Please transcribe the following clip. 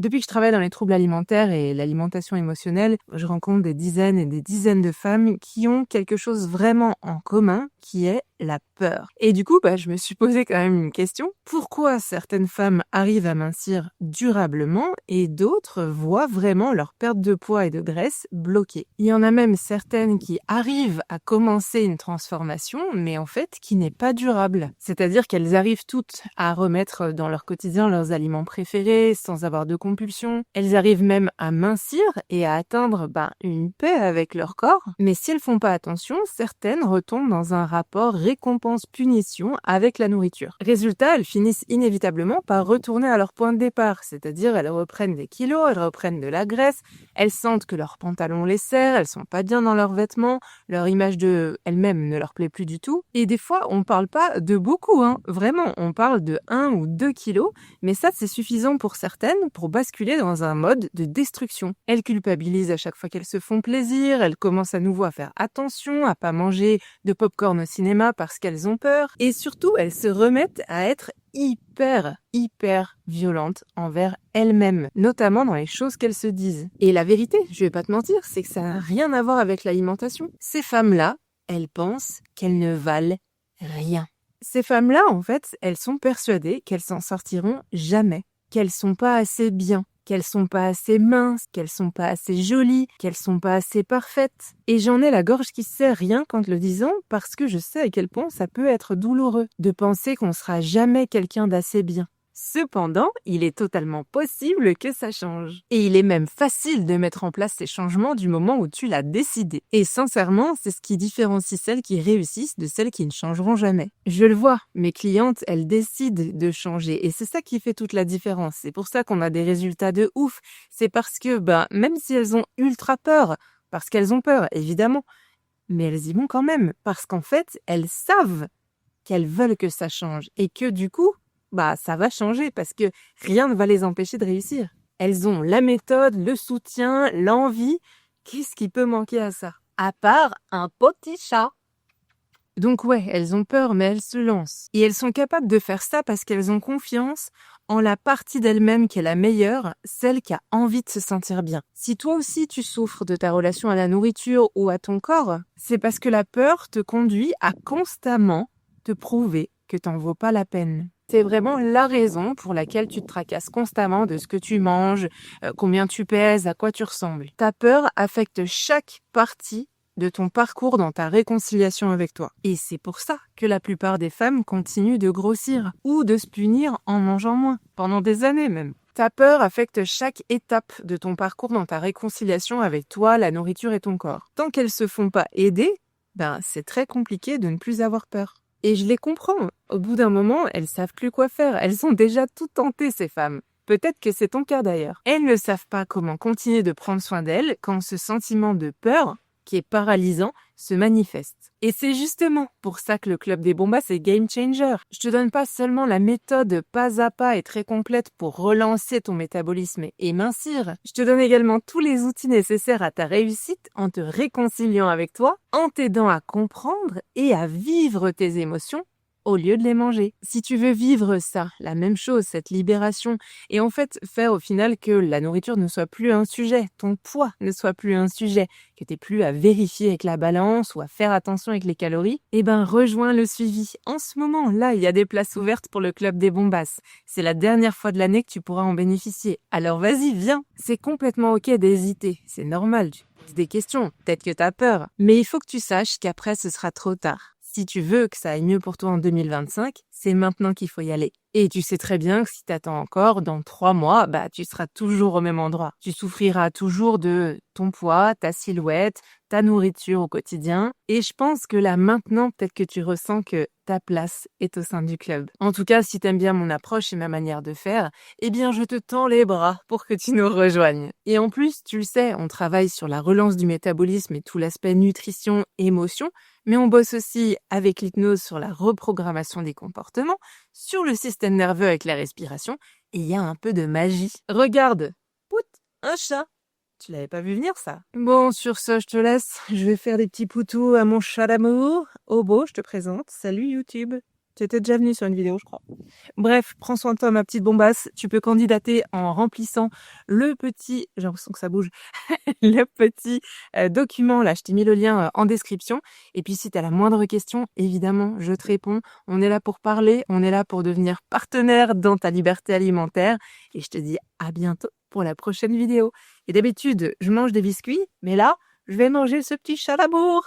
Depuis que je travaille dans les troubles alimentaires et l'alimentation émotionnelle, je rencontre des dizaines et des dizaines de femmes qui ont quelque chose vraiment en commun, qui est la peur. Et du coup, je me suis posé quand même une question. Pourquoi certaines femmes arrivent à mincir durablement et d'autres voient vraiment leur perte de poids et de graisse bloquée? Il y en a même certaines qui arrivent à commencer une transformation, mais en fait qui n'est pas durable. C'est-à-dire qu'elles arrivent toutes à remettre dans leur quotidien leurs aliments préférés sans avoir de compulsion. Elles arrivent même à mincir et à atteindre une paix avec leur corps. Mais si elles font pas attention, certaines retombent dans un rapport récompense-punition avec la nourriture. Résultat, elles finissent inévitablement par retourner à leur point de départ, c'est-à-dire elles reprennent des kilos, elles reprennent de la graisse, elles sentent que leurs pantalons les serrent, elles sont pas bien dans leurs vêtements, leur image de elles-mêmes ne leur plaît plus du tout. Et des fois, on parle pas de beaucoup, vraiment, on parle de 1 ou 2 kilos, mais ça c'est suffisant pour certaines pour basculer dans un mode de destruction. Elles culpabilisent à chaque fois qu'elles se font plaisir, elles commencent à nouveau à faire attention, à pas manger de popcorn au cinéma parce qu'elles ont peur, et surtout elles se remettent à être hyper violentes envers elles-mêmes, notamment dans les choses qu'elles se disent. Et la vérité, je vais pas te mentir, c'est que ça n'a rien à voir avec l'alimentation. Ces femmes-là, elles pensent qu'elles ne valent rien. Ces femmes-là, en fait, elles sont persuadées qu'elles s'en sortiront jamais, qu'elles sont pas assez bien, qu'elles sont pas assez minces, qu'elles sont pas assez jolies, qu'elles sont pas assez parfaites. Et j'en ai la gorge qui se serre rien qu'en te le disant, parce que je sais à quel point ça peut être douloureux de penser qu'on sera jamais quelqu'un d'assez bien. Cependant, il est totalement possible que ça change. Et il est même facile de mettre en place ces changements du moment où tu l'as décidé. Et sincèrement, c'est ce qui différencie celles qui réussissent de celles qui ne changeront jamais. Je le vois, mes clientes, elles décident de changer. Et c'est ça qui fait toute la différence. C'est pour ça qu'on a des résultats de ouf. C'est parce que, même si elles ont ultra peur, parce qu'elles ont peur, évidemment, mais elles y vont quand même. Parce qu'en fait, elles savent qu'elles veulent que ça change. Et que du coup, ça va changer parce que rien ne va les empêcher de réussir. Elles ont la méthode, le soutien, l'envie. Qu'est-ce qui peut manquer à ça? À part un petit chat. Donc ouais, elles ont peur, mais elles se lancent. Et elles sont capables de faire ça parce qu'elles ont confiance en la partie d'elles-mêmes qui est la meilleure, celle qui a envie de se sentir bien. Si toi aussi tu souffres de ta relation à la nourriture ou à ton corps, c'est parce que la peur te conduit à constamment te prouver que t'en vaux pas la peine. C'est vraiment la raison pour laquelle tu te tracasses constamment de ce que tu manges, combien tu pèses, à quoi tu ressembles. Ta peur affecte chaque partie de ton parcours dans ta réconciliation avec toi. Et c'est pour ça que la plupart des femmes continuent de grossir ou de se punir en mangeant moins, pendant des années même. Ta peur affecte chaque étape de ton parcours dans ta réconciliation avec toi, la nourriture et ton corps. Tant qu'elles se font pas aider, c'est très compliqué de ne plus avoir peur. Et je les comprends. Au bout d'un moment, elles savent plus quoi faire. Elles ont déjà tout tenté, ces femmes. Peut-être que c'est ton cas d'ailleurs. Elles ne savent pas comment continuer de prendre soin d'elles quand ce sentiment de peur, qui est paralysant, se manifeste. Et c'est justement pour ça que le Club des Bombasses est game changer. Je te donne pas seulement la méthode pas à pas et très complète pour relancer ton métabolisme et mincir. Je te donne également tous les outils nécessaires à ta réussite en te réconciliant avec toi, en t'aidant à comprendre et à vivre tes émotions au lieu de les manger. Si tu veux vivre ça, la même chose, cette libération, et en fait faire au final que la nourriture ne soit plus un sujet, ton poids ne soit plus un sujet, que t'aies plus à vérifier avec la balance ou à faire attention avec les calories, rejoins le suivi. En ce moment, là, il y a des places ouvertes pour le Club des Bombasses. C'est la dernière fois de l'année que tu pourras en bénéficier. Alors vas-y, viens. C'est complètement ok d'hésiter, c'est normal. Tu poses des questions, peut-être que t'as peur, mais il faut que tu saches qu'après ce sera trop tard. Si tu veux que ça aille mieux pour toi en 2025, c'est maintenant qu'il faut y aller. Et tu sais très bien que si t'attends encore, dans 3 mois, tu seras toujours au même endroit. Tu souffriras toujours de ton poids, ta silhouette, ta nourriture au quotidien. Et je pense que là, maintenant, peut-être que tu ressens que ta place est au sein du club. En tout cas, si t'aimes bien mon approche et ma manière de faire, je te tends les bras pour que tu nous rejoignes. Et en plus, tu le sais, on travaille sur la relance du métabolisme et tout l'aspect nutrition, émotion, mais on bosse aussi avec l'hypnose sur la reprogrammation des comportements, sur le système nerveux avec la respiration, et il y a un peu de magie. Regarde, pout, un chat. Tu l'avais pas vu venir, ça? Bon, sur ce, je te laisse. Je vais faire des petits poutous à mon chat d'amour. Obo, je te présente. Salut YouTube. Tu étais déjà venue sur une vidéo, je crois. Bref, prends soin de toi, ma petite bombasse. Tu peux candidater en remplissant le petit, j'ai l'impression que ça bouge, le petit document. Là, je t'ai mis le lien en description. Et puis, si tu as la moindre question, évidemment, je te réponds. On est là pour parler, on est là pour devenir partenaire dans ta liberté alimentaire. Et je te dis à bientôt pour la prochaine vidéo. Et d'habitude, je mange des biscuits, mais là, je vais manger ce petit chat d'amour.